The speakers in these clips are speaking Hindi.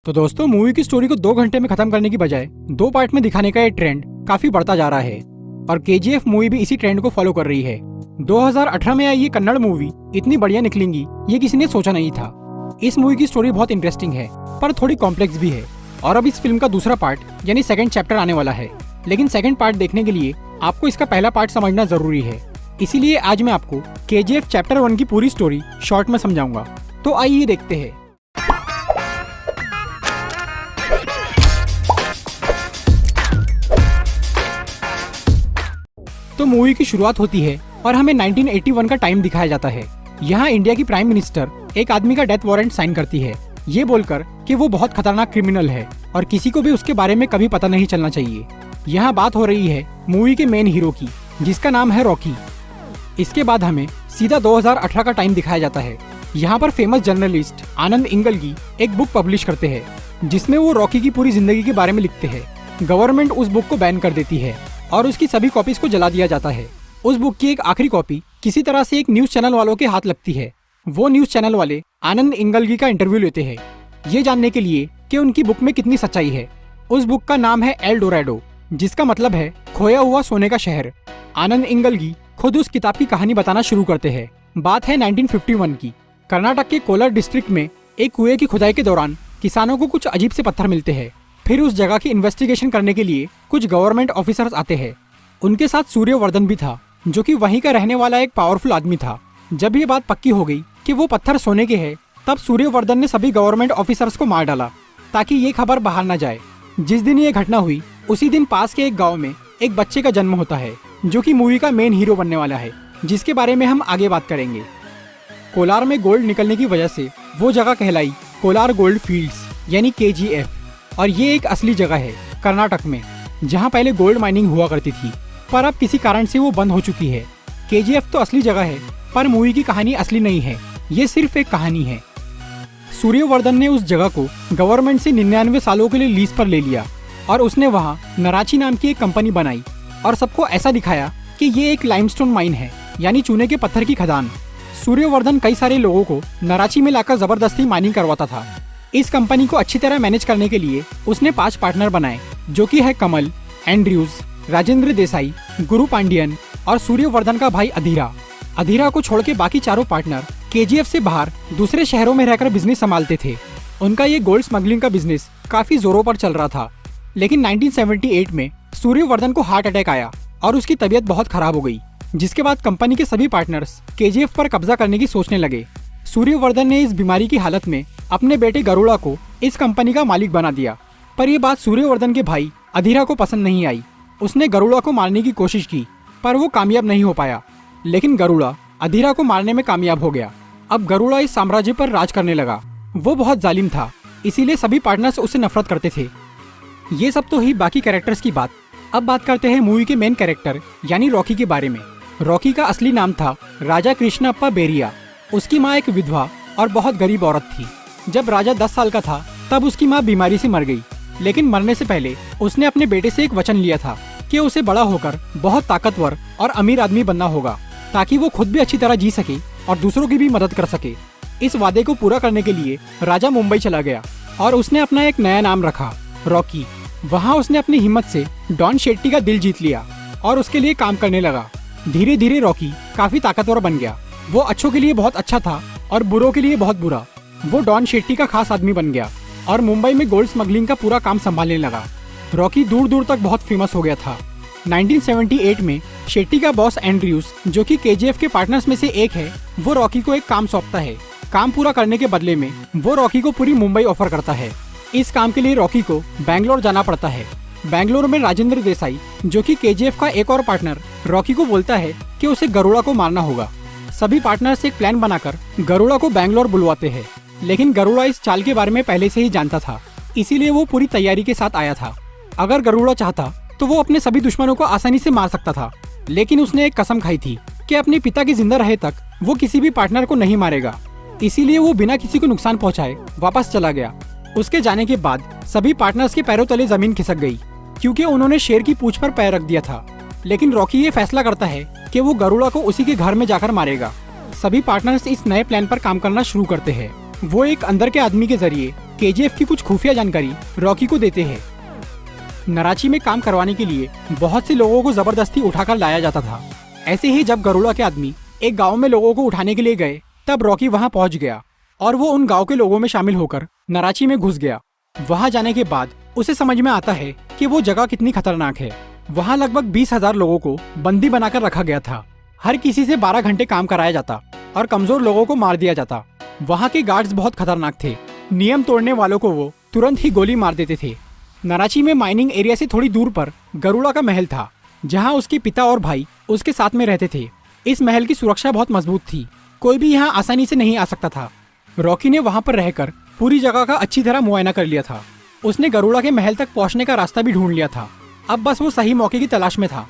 तो दोस्तों, मूवी की स्टोरी को 2 घंटे में खत्म करने की बजाय 2 पार्ट में दिखाने का ये ट्रेंड काफी बढ़ता जा रहा है और केजीएफ मूवी भी इसी ट्रेंड को फॉलो कर रही है। 2018 में आई ये कन्नड़ मूवी इतनी बढ़िया निकलेंगी ये किसी ने सोचा नहीं था। इस मूवी की स्टोरी बहुत इंटरेस्टिंग है पर थोड़ी कॉम्प्लेक्स भी है और अब इस फिल्म का दूसरा पार्ट यानी सेकंड चैप्टर आने वाला है। लेकिन सेकंड पार्ट देखने के लिए आपको इसका पहला पार्ट समझना जरूरी है। इसीलिए आज मैं आपको केजीएफ चैप्टर 1 की पूरी स्टोरी शॉर्ट में समझाऊंगा। तो आइए देखते हैं। तो मूवी की शुरुआत होती है और हमें 1981 का टाइम दिखाया जाता है। यहाँ इंडिया की प्राइम मिनिस्टर एक आदमी का डेथ वारंट साइन करती है, ये बोलकर कि वो बहुत खतरनाक क्रिमिनल है और किसी को भी उसके बारे में कभी पता नहीं चलना चाहिए। यहाँ बात हो रही है मूवी के मेन हीरो की, जिसका नाम है रॉकी। इसके बाद हमें सीधा 2018 का टाइम दिखाया जाता है। यहाँ पर फेमस जर्नलिस्ट आनंद इंगलगी एक बुक पब्लिश करते हैं जिसमें वो रॉकी की पूरी जिंदगी के बारे में लिखते हैं। गवर्नमेंट उस बुक को बैन कर देती है और उसकी सभी कॉपीज को जला दिया जाता है। उस बुक की एक आखिरी कॉपी किसी तरह से एक न्यूज चैनल वालों के हाथ लगती है। वो न्यूज चैनल वाले आनंद इंगलगी का इंटरव्यू लेते हैं, ये जानने के लिए कि उनकी बुक में कितनी सच्चाई है। उस बुक का नाम है एल डोराडो, जिसका मतलब है खोया हुआ सोने का शहर। आनंद इंगलगी खुद उस किताब की कहानी बताना शुरू करते हैं। बात है 1951 की। कर्नाटक के कोलार डिस्ट्रिक्ट में एक कुएं की खुदाई के दौरान किसानों को कुछ अजीब से पत्थर मिलते हैं। फिर उस जगह की इन्वेस्टिगेशन करने के लिए कुछ गवर्नमेंट ऑफिसर्स आते हैं। उनके साथ सूर्यवर्धन भी था, जो कि वहीं का रहने वाला एक पावरफुल आदमी था। जब ये बात पक्की हो गई कि वो पत्थर सोने के हैं, तब सूर्यवर्धन ने सभी गवर्नमेंट ऑफिसर्स को मार डाला ताकि ये खबर बाहर न जाए। जिस दिन ये घटना हुई उसी दिन पास के एक गाँव में एक बच्चे का जन्म होता है, जो कि मूवी का मेन हीरो बनने वाला है, जिसके बारे में हम आगे बात करेंगे। कोलार में गोल्ड निकलने की वजह से वो जगह कहलाई कोलार गोल्ड फील्ड्स यानी केजीएफ। और ये एक असली जगह है कर्नाटक में, जहाँ पहले गोल्ड माइनिंग हुआ करती थी, पर अब किसी कारण से वो बंद हो चुकी है। केजीएफ तो असली जगह है, पर मूवी की कहानी असली नहीं है, ये सिर्फ एक कहानी है। सूर्यवर्धन ने उस जगह को गवर्नमेंट से 99 सालों के लिए लीज पर ले लिया और उसने वहाँ नराची नाम की एक कंपनी बनाई और सबको ऐसा दिखाया कि ये एक लाइमस्टोन माइन है, यानी चूने के पत्थर की खदान। सूर्यवर्धन कई सारे लोगों को नराची में लाकर जबरदस्ती माइनिंग करवाता था। इस कंपनी को अच्छी तरह मैनेज करने के लिए उसने 5 पार्टनर बनाए, जो कि है कमल, एंड्रयूज, राजेंद्र देसाई, गुरु पांडियन और सूर्यवर्धन का भाई अधीरा। अधीरा को छोड़ के बाकी चारों पार्टनर केजीएफ से बाहर दूसरे शहरों में रहकर बिजनेस संभालते थे। उनका ये गोल्ड स्मगलिंग का बिजनेस काफी जोरों पर चल रहा था। लेकिन 1978 में सूर्यवर्धन को हार्ट अटैक आया और उसकी तबीयत बहुत खराब हो गई, जिसके बाद कंपनी के सभी पार्टनर्स केजीएफ पर कब्जा करने की सोचने लगे। सूर्यवर्धन ने इस बीमारी की हालत में अपने बेटे गरुड़ा को इस कंपनी का मालिक बना दिया। पर यह बात सूर्यवर्धन के भाई अधीरा को पसंद नहीं आई। उसने गरुड़ा को मारने की कोशिश की, पर वो कामयाब नहीं हो पाया। लेकिन गरुड़ा अधीरा को मारने में कामयाब हो गया। अब गरुड़ा इस साम्राज्य पर राज करने लगा। वो बहुत जालिम था, इसीलिए सभी पार्टनर्स उससे नफरत करते थे। ये सब तो ही बाकी कैरेक्टर्स की बात। अब बात करते हैं मूवी के मेन कैरेक्टर यानी रॉकी के बारे में। रॉकी का असली नाम था राजा कृष्णप्पा बेरिया। उसकी माँ एक विधवा और बहुत गरीब औरत थी। जब राजा 10 साल का था तब उसकी माँ बीमारी से मर गई। लेकिन मरने से पहले उसने अपने बेटे से एक वचन लिया था कि उसे बड़ा होकर बहुत ताकतवर और अमीर आदमी बनना होगा, ताकि वो खुद भी अच्छी तरह जी सके और दूसरों की भी मदद कर सके। इस वादे को पूरा करने के लिए राजा मुंबई चला गया और उसने अपना एक नया नाम रखा, रॉकी। वहाँ उसने अपनी हिम्मत से डॉन शेट्टी का दिल जीत लिया और उसके लिए काम करने लगा। धीरे धीरे रॉकी काफी ताकतवर बन गया। वो अच्छों के लिए बहुत अच्छा था और बुरों के लिए बहुत बुरा। वो डॉन शेट्टी का खास आदमी बन गया और मुंबई में गोल्ड स्मगलिंग का पूरा काम संभालने लगा। रॉकी दूर दूर तक बहुत फेमस हो गया था। 1978 में शेट्टी का बॉस एंड्रयूज, जो कि केजीएफ के पार्टनर्स में से एक है, वो रॉकी को एक काम सौंपता है। काम पूरा करने के बदले में वो रॉकी को पूरी मुंबई ऑफर करता है। इस काम के लिए रॉकी को बैंगलोर जाना पड़ता है। बैंगलोर में राजेंद्र देसाई, जो कि केजीएफ का एक और पार्टनर, रॉकी को बोलता है कि उसे गरुड़ा को मारना होगा। सभी पार्टनर्स एक प्लान बनाकर गरुड़ा को बैंगलोर बुलवाते हैं। लेकिन गरुड़ा इस चाल के बारे में पहले से ही जानता था, इसीलिए वो पूरी तैयारी के साथ आया था। अगर गरुड़ा चाहता तो वो अपने सभी दुश्मनों को आसानी से मार सकता था, लेकिन उसने एक कसम खाई थी कि अपने पिता के जिंदा रहे तक वो किसी भी पार्टनर को नहीं मारेगा। इसीलिए वो बिना किसी को नुकसान पहुंचाए वापस चला गया। उसके जाने के बाद सभी पार्टनर्स के पैरों तले जमीन खिसक गई, क्योंकि उन्होंने शेर की पूंछ पर पैर रख दिया था। लेकिन रॉकी ये फैसला करता है कि वो गरुड़ा को उसी के घर में जाकर मारेगा। सभी पार्टनर्स इस नए प्लान पर काम करना शुरू करते हैं। वो एक अंदर के आदमी के जरिए केजीएफ की कुछ खुफिया जानकारी रॉकी को देते हैं। नाराची में काम करवाने के लिए बहुत से लोगों को जबरदस्ती उठाकर लाया जाता था। ऐसे ही जब गरुड़ा के आदमी एक गांव में लोगों को उठाने के लिए गए तब रॉकी वहां पहुंच गया और वो उन गांव के लोगों में शामिल होकर नाराची में घुस गया। वहां जाने के बाद उसे समझ में आता है कि वो जगह कितनी खतरनाक है। वहां लगभग 20,000 लोगों को बंदी बनाकर रखा गया था। हर किसी से 12 घंटे काम कराया जाता और कमजोर लोगों को मार दिया जाता। वहां के गार्ड्स बहुत खतरनाक थे। नियम तोड़ने वालों को वो तुरंत ही गोली मार देते थे। नाराची में माइनिंग एरिया से थोड़ी दूर पर गरुड़ा का महल था, जहां उसके पिता और भाई उसके साथ में रहते थे। इस महल की सुरक्षा बहुत मजबूत थी, कोई भी यहाँ आसानी से नहीं आ सकता था। रॉकी ने वहां पर रहकर पूरी जगह का अच्छी तरह मुआयना कर लिया था। उसने गरुड़ा के महल तक पहुंचने का रास्ता भी ढूंढ लिया था। अब बस वो सही मौके की तलाश में था।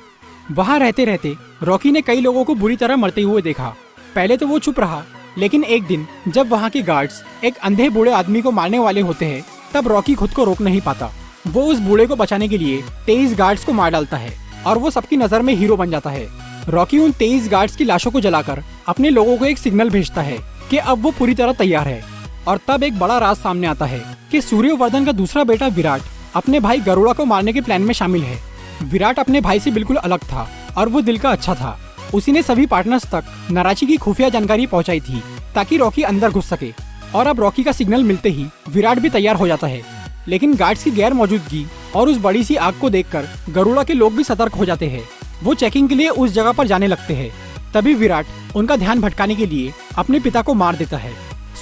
वहां रहते रहते रॉकी ने कई लोगों को बुरी तरह मरते हुए देखा। पहले तो वो चुप रहा, लेकिन एक दिन जब वहां के गार्ड्स एक अंधे बूढ़े आदमी को मारने वाले होते हैं, तब रॉकी खुद को रोक नहीं पाता। वो उस बूढ़े को बचाने के लिए 23 गार्ड्स को मार डालता है और वो सबकी नजर में हीरो बन जाता है। रॉकी उन 23 गार्ड्स की लाशों को जलाकर अपने लोगों को एक सिग्नल भेजता है कि अब वो पूरी तरह तैयार है। और तब एक बड़ा राज सामने आता है कि सूर्यवर्धन का दूसरा बेटा विराट अपने भाई गरुड़ा को मारने के प्लान में शामिल है। विराट अपने भाई से बिल्कुल अलग था और वो दिल का अच्छा था। उसी ने सभी पार्टनर्स तक नाराची की खुफिया जानकारी पहुंचाई थी ताकि रॉकी अंदर घुस सके। और अब रॉकी का सिग्नल मिलते ही विराट भी तैयार हो जाता है। लेकिन गार्ड्स की गैर मौजूदगी और उस बड़ी सी आग को देखकर गरुड़ा के लोग भी सतर्क हो जाते हैं। वो चेकिंग के लिए उस जगह पर जाने लगते हैं। तभी विराट उनका ध्यान भटकाने के लिए अपने पिता को मार देता है।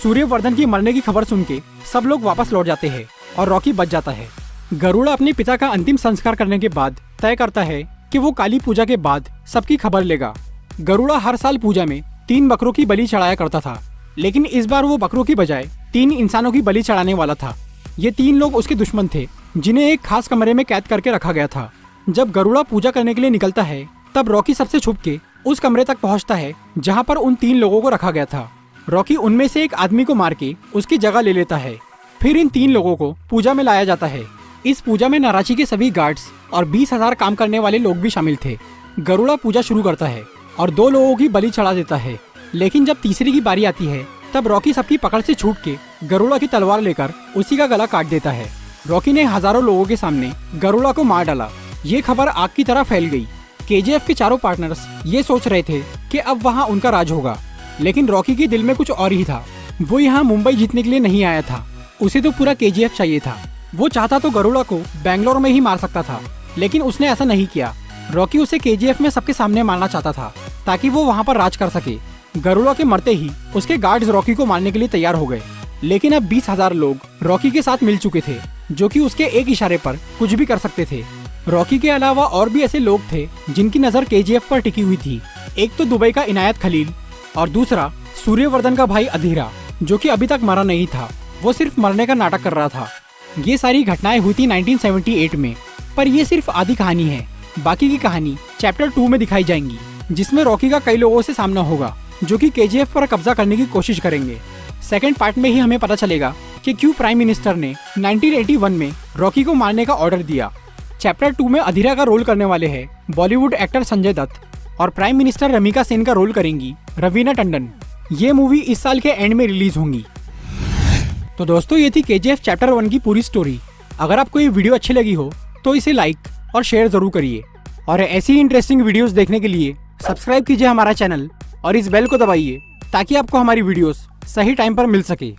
सूर्यवर्धन की मरने की खबर सुन के सब लोग वापस लौट जाते हैं और रॉकी बच जाता है। गरुड़ा अपने पिता का अंतिम संस्कार करने के बाद तय करता है कि वो काली पूजा के बाद सबकी खबर लेगा। गरुड़ा हर साल पूजा में 3 बकरों की बलि चढ़ाया करता था, लेकिन इस बार वो बकरों की बजाय 3 इंसानों की बलि चढ़ाने वाला था। ये 3 लोग उसके दुश्मन थे, जिन्हें एक खास कमरे में कैद करके रखा गया था। जब गरुड़ा पूजा करने के लिए निकलता है, तब रॉकी सबसे छुप के उस कमरे तक पहुंचता है जहां पर उन 3 लोगों को रखा गया था। रॉकी उनमें से एक आदमी को मार के उसकी जगह ले लेता है। फिर इन 3 लोगों को पूजा में लाया जाता है। इस पूजा में नाराची के सभी गार्ड्स और 20,000 काम करने वाले लोग भी शामिल थे। गरुड़ा पूजा शुरू करता है और 2 लोगों की बलि चढ़ा देता है। लेकिन जब तीसरे की बारी आती है, तब रॉकी सबकी पकड़ से छूट के गरुड़ा की तलवार लेकर उसी का गला काट देता है। रॉकी ने हजारों लोगों के सामने गरुड़ा को मार डाला। ये खबर आग की तरह फैल गई। केजीएफ के चारों पार्टनर्स ये सोच रहे थे कि अब वहाँ उनका राज होगा, लेकिन रॉकी के दिल में कुछ और ही था। वो यहाँ मुंबई जीतने के लिए नहीं आया था, उसे तो पूरा केजीएफ चाहिए था। वो चाहता तो गरुड़ा को बेंगलोर में ही मार सकता था, लेकिन उसने ऐसा नहीं किया। रॉकी उसे केजीएफ में सबके सामने मारना चाहता था ताकि वो वहाँ पर राज कर सके। गरुड़ा के मरते ही उसके गार्ड्स रॉकी को मारने के लिए तैयार हो गए, लेकिन अब 20,000 लोग रॉकी के साथ मिल चुके थे, जो कि उसके एक इशारे पर कुछ भी कर सकते थे। रॉकी के अलावा और भी ऐसे लोग थे जिनकी नजर केजीएफ पर टिकी हुई थी। एक तो दुबई का इनायत खलील और दूसरा सूर्यवर्धन का भाई अधीरा, जो कि अभी तक मरा नहीं था, वो सिर्फ मरने का नाटक कर रहा था। ये सारी घटनाएं हुई थी 1978 में, पर ये सिर्फ आधी कहानी है। बाकी की कहानी चैप्टर 2 में दिखाई जाएंगी, जिसमें रॉकी का कई लोगों से सामना होगा जो कि केजीएफ पर कब्जा करने की कोशिश करेंगे। सेकंड पार्ट में ही हमें पता चलेगा कि क्यों प्राइम मिनिस्टर ने 1981 में रॉकी को मारने का ऑर्डर दिया। चैप्टर 2 में अधीरा का रोल करने वाले हैं बॉलीवुड एक्टर संजय दत्त और प्राइम मिनिस्टर रमिका सेन का रोल करेंगी रवीना टंडन। ये मूवी इस साल के एंड में रिलीज होंगी। तो दोस्तों, ये थी केजीएफ चैप्टर 1 की पूरी स्टोरी। अगर आपको ये वीडियो अच्छी लगी हो तो इसे लाइक और शेयर जरूर करिए, और ऐसी इंटरेस्टिंग वीडियोस देखने के लिए सब्सक्राइब कीजिए हमारा चैनल और इस बेल को दबाइए ताकि आपको हमारी वीडियोस सही टाइम पर मिल सके।